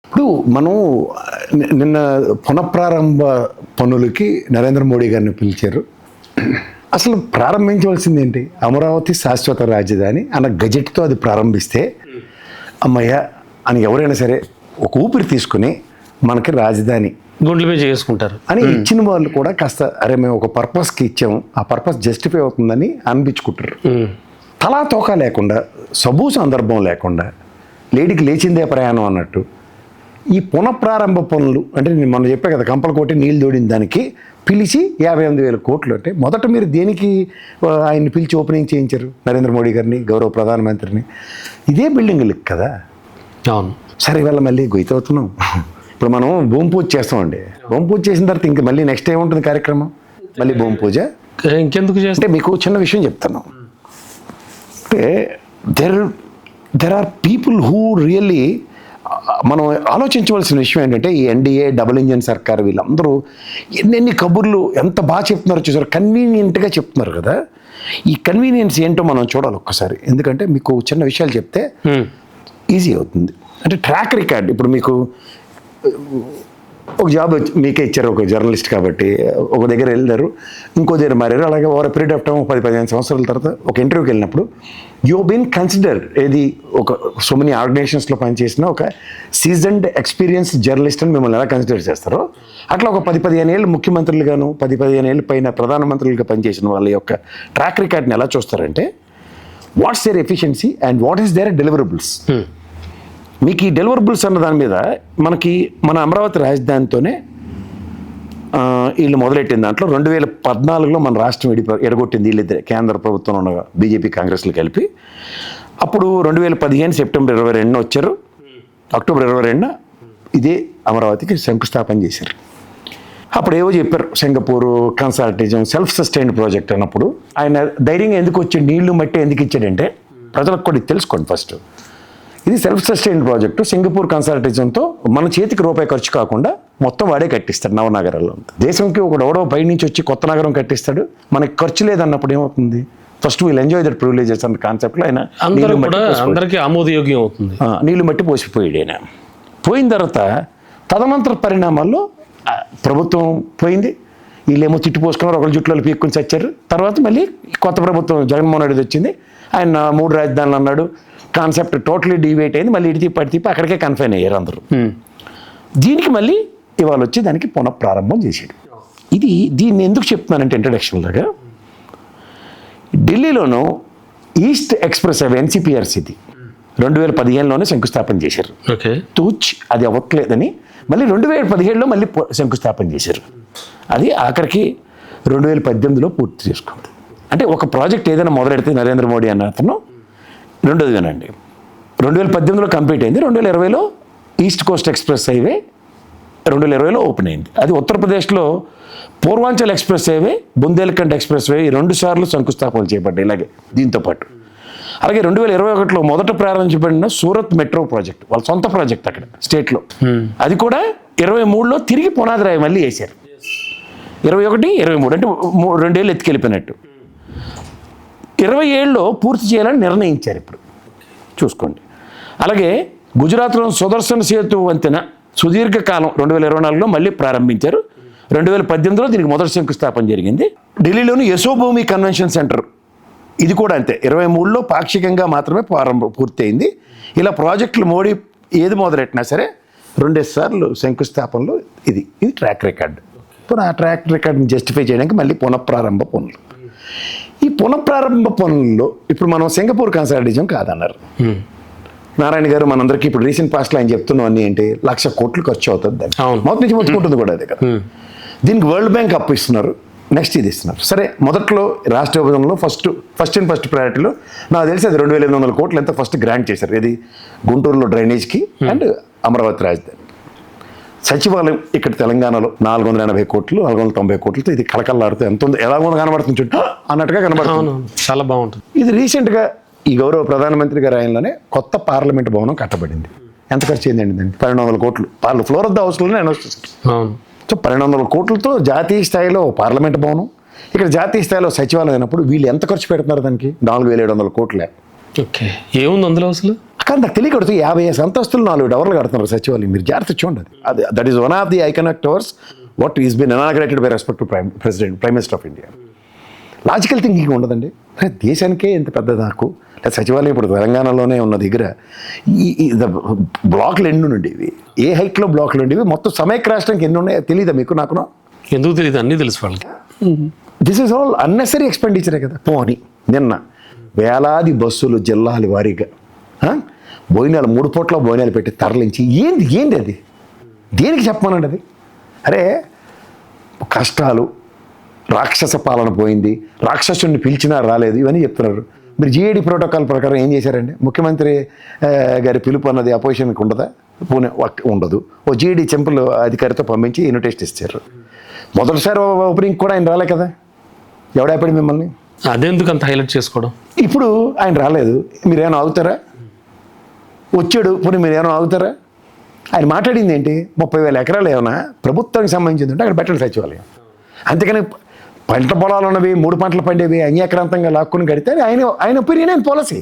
ఇప్పుడు మనం నిన్న పునఃప్రారంభ పనులకి నరేంద్ర మోడీ గారిని పిలిచారు. అసలు ప్రారంభించవలసింది ఏంటి? అమరావతి శాశ్వత రాజధాని అన్న గజెట్తో అది ప్రారంభిస్తే అమ్మయ్య అని ఎవరైనా సరే ఒక ఊపిరి తీసుకుని మనకి రాజధాని గుండెల మీద చేసుకుంటారు అని ఇచ్చిన వాళ్ళు కూడా కాస్త అరే మేము ఒక పర్పస్కి ఇచ్చాము, ఆ పర్పస్ జస్టిఫై అవుతుందని అనిపించుకుంటారు. తలా తోక లేకుండా, సబూ సందర్భం లేకుండా, లేడీకి లేచిందే ప్రయాణం అన్నట్టు ఈ పునఃప్రారంభ పనులు అంటే నేను మనం చెప్పే కదా, కంపలు కొట్టి నీళ్ళు తోడిన దానికి పిలిచి 58,000 కోట్లు. అంటే మొదట మీరు దేనికి ఆయన్ని పిలిచి ఓపెనింగ్ చేయించారు? నరేంద్ర మోడీ గారిని, గౌరవ ప్రధానమంత్రిని. ఇదే బిల్డింగ్లకి కదా. అవును. సరే ఇవాళ మళ్ళీ గొయ్యవుతున్నాం. ఇప్పుడు మనం భూమి పూజ చేస్తామండి. భూమి పూజ చేసిన తర్వాత ఇంక మళ్ళీ నెక్స్ట్ ఏముంటుంది కార్యక్రమం? మళ్ళీ భూమి పూజ. ఇంకెందుకు చేస్తే మీకు చిన్న విషయం చెప్తాను. అంటే there are people who really మనం ఆలోచించవలసిన విషయం ఏంటంటే ఈ ఎన్డీఏ డబుల్ ఇంజన్ సర్కార్ వీళ్ళందరూ ఎన్నెన్ని కబుర్లు ఎంత బాగా చెప్తున్నారో చూసారు. కన్వీనియంట్గా చెప్తున్నారు కదా. ఈ కన్వీనియన్స్ ఏంటో మనం చూడాలి ఒక్కసారి. ఎందుకంటే మీకు చిన్న విషయాలు చెప్తే ఈజీ అవుతుంది. అంటే ట్రాక్ రికార్డ్. ఇప్పుడు మీకు ఒక జాబ్ మీకే ఇచ్చారు ఒక జర్నలిస్ట్ కాబట్టి, ఒక దగ్గర వెళ్ళారు, ఇంకో దగ్గర మారారు. అలాగే ఓవర్ పీరియడ్ ఆఫ్ టైం 10-15 సంవత్సరాల తర్వాత ఒక ఇంటర్వ్యూకి వెళ్ళినప్పుడు యూ బీన్ కన్సిడర్డ్ ఏది ఒక సో మెనీ ఆర్గనైజేషన్స్లో పనిచేసిన ఒక సీజన్డ్ ఎక్స్పీరియన్స్ జర్నలిస్ట్ అని మిమ్మల్ని ఎలా కన్సిడర్ చేస్తారో అట్లా ఒక 10-15 ఏళ్ళు ముఖ్యమంత్రులుగాను 10-15 ఏళ్ళు పైన ప్రధానమంత్రులుగా పనిచేసిన వాళ్ళ యొక్క ట్రాక్ రికార్డ్ని ఎలా చూస్తారంటే what's their efficiency and what is their deliverables. మీకు ఈ డెలివరబుల్స్ అన్న దాని మీద మనకి మన అమరావతి రాజధానితోనే వీళ్ళు మొదలెట్టిన దాంట్లో 2014లో మన రాష్ట్రం ఎడగొట్టింది వీళ్ళిద్దరే, కేంద్ర ప్రభుత్వంలో ఉన్న బీజేపీ కాంగ్రెస్లు కలిపి. అప్పుడు 2015 సెప్టెంబర్ 22న వచ్చారు, అక్టోబర్ 22న ఇదే అమరావతికి శంకుస్థాపన చేశారు. అప్పుడు ఏవో చెప్పారు, సింగపూరు కన్సార్టిజం సెల్ఫ్ సస్టైన్డ్ ప్రాజెక్ట్ అన్నప్పుడు ఆయన ధైర్యంగా ఎందుకు వచ్చి నీళ్లు మట్టి ఎందుకు ఇచ్చాడంటే ప్రజలకు కూడా తెలుసుకోండి. ఫస్ట్ ఇది సెల్ఫ్ సస్టైన్డ్ ప్రాజెక్టు. సింగపూర్ కన్సల్టెన్సీతో మన చేతికి రూపాయి ఖర్చు కాకుండా మొత్తం వాడే కట్టిస్తాడు నవనగరాల్లో. దేశంకి ఒకడెవడో బయట నుంచి వచ్చి కొత్త నగరం కట్టిస్తాడు, మనకి ఖర్చు లేదన్నప్పుడు ఏమవుతుంది? First we'll enjoy that privileges అన్న కాన్సెప్ట్లో ఆయన అందరికీ ఆమోదయోగ్యం అవుతుంది. నీళ్లు మట్టి పోసిపోయాడు ఆయన. పోయిన తర్వాత తదనంతర పరిణామాల్లో ప్రభుత్వం పోయింది, వీళ్ళేమో తిట్టు పోసుకున్నారు, ఒకరి జుట్టులో పీక్కుని చచ్చారు. తర్వాత మళ్ళీ కొత్త ప్రభుత్వం జగన్మోహన్ రెడ్డి వచ్చింది, ఆయన 3 రాజధానులు అన్నాడు. కాన్సెప్ట్ టోటలీ డివేట్ అయింది. మళ్ళీ ఇటు తిప్పి అక్కడికే కన్ఫైన్ అయ్యారు అందరూ. దీనికి మళ్ళీ ఇవాళ వచ్చి దానికి పునఃప్రారంభం చేశాడు. దీన్ని ఎందుకు చెప్తున్నానంటే ఇంట్రడక్షన్ లాగా, ఢిల్లీలోనూ ఈస్ట్ ఎక్స్ప్రెస్ హైవే ఎన్సీపీఆర్సీ ఇది 2015లోనే శంకుస్థాపన చేశారు. తూచ్ అది అవ్వట్లేదని మళ్ళీ 2017లో మళ్ళీ శంకుస్థాపన చేశారు. అది ఆఖరికి 2018లో పూర్తి చేసుకుంది. అంటే ఒక ప్రాజెక్ట్ ఏదైనా మొదలెడితే నరేంద్ర మోడీ అన్న అతను రెండోది వినండి, 2018లో కంప్లీట్ అయింది. 2020లో ఈస్ట్ కోస్ట్ ఎక్స్ప్రెస్ హైవే 2020లో ఓపెన్ అయింది. అది ఉత్తరప్రదేశ్లో Purvanchal express highway, Bundelkhand express highway 2 సార్లు శంకుస్థాపనలు చేపట్టాయి. ఇలాగే దీంతో పాటు అలాగే 2021లో మొదట ప్రారంభించబడిన సూరత్ మెట్రో ప్రాజెక్ట్, వాళ్ళ సొంత ప్రాజెక్ట్ అక్కడ స్టేట్లో, అది కూడా 23లో తిరిగి పునాది రాయి మళ్ళీ వేశారు. 21, 23 అంటే 2 ఏళ్ళు ఎత్తుకెళ్ళిపోయినట్టు. 27లో పూర్తి చేయాలని నిర్ణయించారు. ఇప్పుడు చూసుకోండి. అలాగే గుజరాత్లో సుదర్శన్ సేతు వంతెన సుదీర్ఘకాలం 2024లో మళ్ళీ ప్రారంభించారు. 2018లో దీనికి మొదటి శంకుస్థాపన జరిగింది. ఢిల్లీలోని యశోభూమి కన్వెన్షన్ సెంటర్ ఇది కూడా అంతే, 23లో పాక్షికంగా మాత్రమే పూర్తయింది. ఇలా ప్రాజెక్టులు మోడీ ఏది మొదలెట్టినా సరే 2 సార్లు శంకుస్థాపనలు. ఇది ట్రాక్ రికార్డు. ఇప్పుడు ఆ ట్రాక్ రికార్డుని జస్టిఫై చేయడానికి మళ్ళీ పునఃప్రారంభ పనులు. ఈ పునఃప్రారంభ పనుల్లో ఇప్పుడు మనం సింగపూర్ కన్సాలిడేషన్ కాదన్నారు నారాయణ గారు. మనందరికీ ఇప్పుడు రీసెంట్ పాస్ట్లో ఆయన చెప్తున్నాం అన్నీ ఏంటి, 1,00,000 కోట్లు ఖర్చు అవుతుంది. దాన్ని మొదటి నుంచి మొత్తుకుంటుంది కూడా అదే కదా. దీనికి వరల్డ్ బ్యాంక్ అప్పు ఇస్తున్నారు, నెక్స్ట్ ఇది ఇస్తున్నారు. సరే, మొదట్లో రాష్ట్ర విభజనలో ఫస్ట్ ప్రయారిటీలో నాకు తెలిసి అది 2,800 కోట్లు ఎంత ఫస్ట్ గ్రాంట్ చేశారు. ఇది గుంటూరులో డ్రైనేజ్కి అండ్ అమరావతి రాజధాని. సచివాలయం ఇక్కడ తెలంగాణలో 480 కోట్లు 490 కోట్లతో ఇది కలకల్లాడుతూ ఎంత ఉంది, ఎలా కనబడుతుంది చుట్టూ అన్నట్టుగా కనబడుతుంది. చాలా బాగుంటుంది. ఇది రీసెంట్గా ఈ గౌరవ ప్రధానమంత్రి గారి ఆయనలోనే కొత్త పార్లమెంట్ భవనం కట్టబడింది. ఎంత ఖర్చు అయిందండి దాన్ని? 1,200 కోట్లు. ఫ్లోర్ ఆఫ్ ద హౌస్లోనే అనౌన్స్ చేశారు. సో 1,200 కోట్లతో జాతీయ స్థాయిలో పార్లమెంట్ భవనం, ఇక్కడ జాతీయ స్థాయిలో సచివాలయం అయినప్పుడు వీళ్ళు ఎంత ఖర్చు పెడుతున్నారు దానికి? 4,700 కోట్లే. ఓకే, ఏముంది అందులో అసలు? కానీ నాకు తెలియకూడదు 50 అంతస్తులు 4 టవర్లు కడుతున్నారు సచివాలయం. మీరు జాగ్రత్త చూడండి. అది that is one of the iconic towers what is been inaugurated by respect to prime minister of India. Logical thinking ఉండదండి. దేశానికే ఇంత పెద్ద నాకు సచివాలయం ఇప్పుడు తెలంగాణలోనే ఉన్న దగ్గర ఈ బ్లాక్లు ఎన్ని ఉండేవి, ఏ హైట్లో బ్లాక్లు ఉండేవి, మొత్తం సమైక్య రాష్ట్రానికి ఎన్ని ఉన్నాయో తెలియదా మీకు? నాకు ఎందుకు తెలియదు, అన్నీ తెలుసు వాళ్ళకి. దిస్ ఈజ్ ఆల్ అన్నెసరీ ఎక్స్పెండిచరే కదా. పోని నిన్న వేలాది బస్సులు జిల్లాల వారీగా భోజనాలు 3 పూట్ల భోజనాలు పెట్టి తరలించి ఏంది అది? దేనికి చెప్పమనండి అది? అరే కష్టాలు, రాక్షస పాలన పోయింది, రాక్షసుని పిలిచినా రాలేదు, ఇవన్నీ చెప్తున్నారు. మీరు జీఏడీ ప్రోటోకాల్ ప్రకారం ఏం చేశారండి? ముఖ్యమంత్రి గారి పిలుపు అన్నది అపోజిషన్కి ఉండదా? ఉండదు. ఓ జీఏడీ సింపుల్ అధికారితో పంపించి ఇన్విటేషన్ ఇచ్చారు. మొదటిసారి ఓపెనింగ్ కూడా ఆయన రాలే కదా. ఎవడాపడి మిమ్మల్ని? అదెందుకు అంత హైలైట్ చేసుకోవడం? ఇప్పుడు ఆయన రాలేదు, మీరేమైనా ఆగుతారా? వచ్చాడు, పోనీ మీరేమైనా ఆగుతారా? ఆయన మాట్లాడింది ఏంటి? 30,000 ఎకరాలు ఏమైనా ప్రభుత్వానికి సంబంధించింది ఉంటే అక్కడ పెట్టండి సచివాలయం. అంతేకాని పంట పొలాలు ఉన్నవి, 3 పంటలు పండేవి అన్యాక్రాంతంగా లాక్కుని కడితే ఆయన ఒపీనియన్, ఆయన పాలసీ.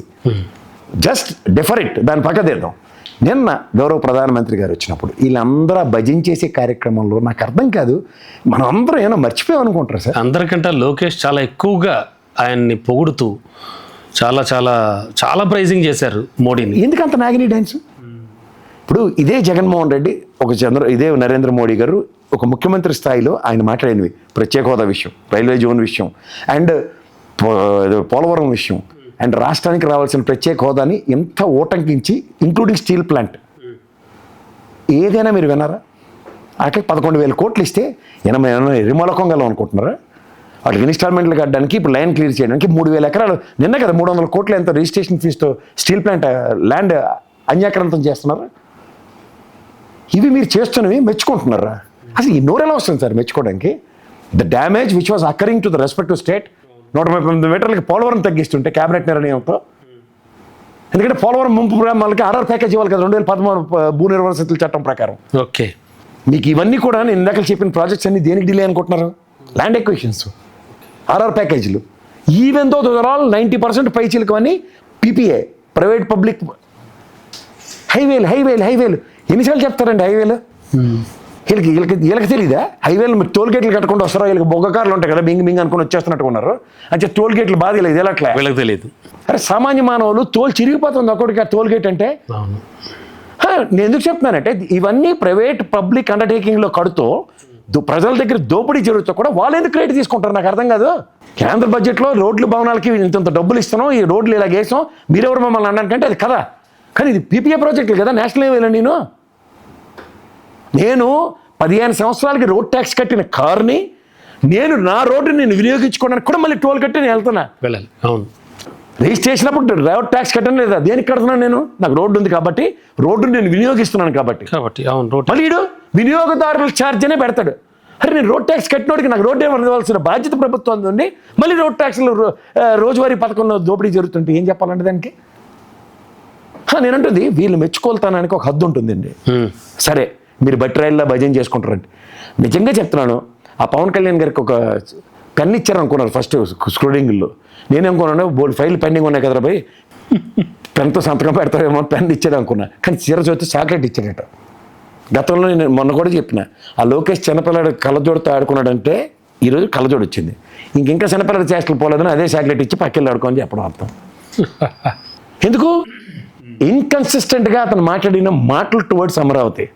జస్ట్ డిఫరెంట్, దాని పక్క తీద్దాం. నిన్న గౌరవ ప్రధానమంత్రి గారు వచ్చినప్పుడు వీళ్ళందరూ భజించేసే కార్యక్రమంలో నాకు అర్థం కాదు, మనం అందరం ఏమైనా మర్చిపోయాం అనుకుంటారు సార్. అందరికంటే లోకేష్ చాలా ఎక్కువగా ఆయన్ని పొగుడుతూ చాలా చాలా చాలా ప్రైజింగ్ చేశారు మోడీని. ఎందుకంత నాగిని డ్యాన్స్? ఇప్పుడు ఇదే జగన్మోహన్ రెడ్డి ఇదే నరేంద్ర మోడీ గారు ఒక ముఖ్యమంత్రి స్థాయిలో ఆయన మాట్లాడినవి ప్రత్యేక హోదా విషయం, రైల్వే జోన్ విషయం, అండ్ పోలవరం విషయం, అండ్ రాష్ట్రానికి రావాల్సిన ప్రత్యేక హోదాని ఎంత ఓటంకించి ఇంక్లూడింగ్ స్టీల్ ప్లాంట్, ఏదైనా మీరు విన్నారా? అట్లా 11,000 కోట్లు ఇస్తే ఎరిమలకం గలం అనుకుంటున్నారా? వాళ్ళకి ఇన్స్టాల్మెంట్లు కట్టడానికి, ఇప్పుడు లైన్ క్లియర్ చేయడానికి 3,000 ఎకరాలు నిన్న కదా 300 కోట్లు ఎంత రిజిస్ట్రేషన్ ఫీజుతో స్టీల్ ప్లాంట్ ల్యాండ్ అన్యాక్రాంతం చేస్తున్నారా? ఇవి మీరు చేస్తున్నవి మెచ్చుకుంటున్నారా? అసలు ఈ నోరెలా వస్తుంది సార్ మెచ్చుకోవడానికి? The damage which was occurring to the respective state. 139 మీటర్లకి పోలవరం తగ్గిస్తుంటే క్యాబినెట్ నిర్ణయంతో, ఎందుకంటే పోలవరం ముంపు గ్రామాలకి ఆర్ఆర్ ప్యాకేజ్ ఇవ్వాలి కదా 2013 భూ నిర్వహణ చట్టం ప్రకారం. ఓకే, మీకు ఇవన్నీ కూడా నేను ఇందాక చెప్పిన ప్రాజెక్ట్స్ అన్ని దేనికి డిలే అనుకుంటున్నారు? ల్యాండ్ ఎక్విజిషన్స్, ఆర్ఆర్ ప్యాకేజీలు. ఈవెన్ దో దర్ ఆల్ 90% పైచీలకు అని పీపీఏ, ప్రైవేట్ పబ్లిక్ హైవేలు ఎన్నిసార్లు చెప్తారండి హైవేలు? వీళ్ళకి తెలీదా? హైవేలు మీరు టోల్ గేట్లు కట్టకుండా వస్తారో? వీళ్ళకి బొగ్గ కార్లు ఉంటాయి కదా, బింగ్ అనుకుని వచ్చేస్తున్నట్టు ఉన్నారు. అంటే టోల్ గేట్లు బాధ లేదు, ఎలాట్లే వీళ్ళకి తెలియదు. అరే సామాన్య మానవులు తోలు చిరిగిపోతుంది ఒక్కడికి ఆ టోల్ గేట్ అంటే. నేను ఎందుకు చెప్తున్నానంటే ఇవన్నీ ప్రైవేట్ పబ్లిక్ అండర్టేకింగ్లో కడుతూ ప్రజల దగ్గర దోపిడీ జరుగుతూ కూడా వాళ్ళు ఎందుకు క్రెడిట్ తీసుకుంటారు నాకు అర్థం కాదు. కేంద్ర బడ్జెట్లో రోడ్లు భవనాలకి ఇంత డబ్బులు ఇస్తున్నాం, ఈ రోడ్లు ఇలాగ వేసాం, మీరెవరు మమ్మల్ని అనడానికంటే అది కదా. కానీ ఇది పీపీఏ ప్రాజెక్టులు కదా, నేషనల్ హైవేలో. నేను 15 సంవత్సరాలకి రోడ్ ట్యాక్స్ కట్టిన కార్ని నా రోడ్డుని నేను వినియోగించుకోవడానికి కూడా మళ్ళీ టోల్ కట్టి నేను వెళ్తున్నా. వెళ్ళాలి. అవును, రిజిస్ట్రేషన్ అప్పుడు రోడ్ ట్యాక్స్ కట్టడం లేదా? దేనికి కడుతున్నాను? నేను నాకు రోడ్డు ఉంది కాబట్టి, రోడ్డుని నేను వినియోగిస్తున్నాను కాబట్టి. అవును, రోడ్ మళ్ళీ వినియోగదారుల ఛార్జ్ అనే పెడతాడు. అరే నేను రోడ్ ట్యాక్స్ కట్టినోడికి నాకు రోడ్డు ఇవ్వాల్సిన బాధ్యత ప్రభుత్వం ఉంది, మళ్ళీ రోడ్ ట్యాక్స్లో రోజువారీ పథకంలో దోపిడీ జరుగుతుంటే ఏం చెప్పాలంటే దానికి? నేనంటుంది వీళ్ళు మెచ్చుకోలుతానానికి ఒక హద్దు ఉంటుందండి. సరే మీరు బట్టి రైల్లో భజన చేసుకుంటారండి. నిజంగా చెప్తున్నాను, ఆ పవన్ కళ్యాణ్ గారికి ఒక పెన్ ఇచ్చారు అనుకున్నారు ఫస్ట్ స్క్రోలింగ్లో. నేనేమనుకున్నాను బోల్డ్ ఫైల్ పెండింగ్ ఉన్నాయి కదరా పోయి పెన్తో సంతకం పెడతారేమో, పెన్ ఇచ్చాడు అనుకున్నా. కానీ చీర చూస్తే చాక్లెట్ ఇచ్చాడట. గతంలో నేను మొన్న కూడా చెప్పిన, ఆ లోకేష్ చిన్నపిల్లాడు కళ్ళజోడుతో ఆడుకున్నాడంటే ఈరోజు కళ్ళజోడు వచ్చింది. ఇంకా చిన్నపిల్లడి చేష్టలు పోలేదని అదే చాక్లెట్ ఇచ్చి పక్కెళ్ళి ఆడుకోని చెప్పడం అర్థం. ఎందుకు? ఇన్కన్సిస్టెంట్గా అతను మాట్లాడిన మాటలు టువర్డ్స్ అమరావతి.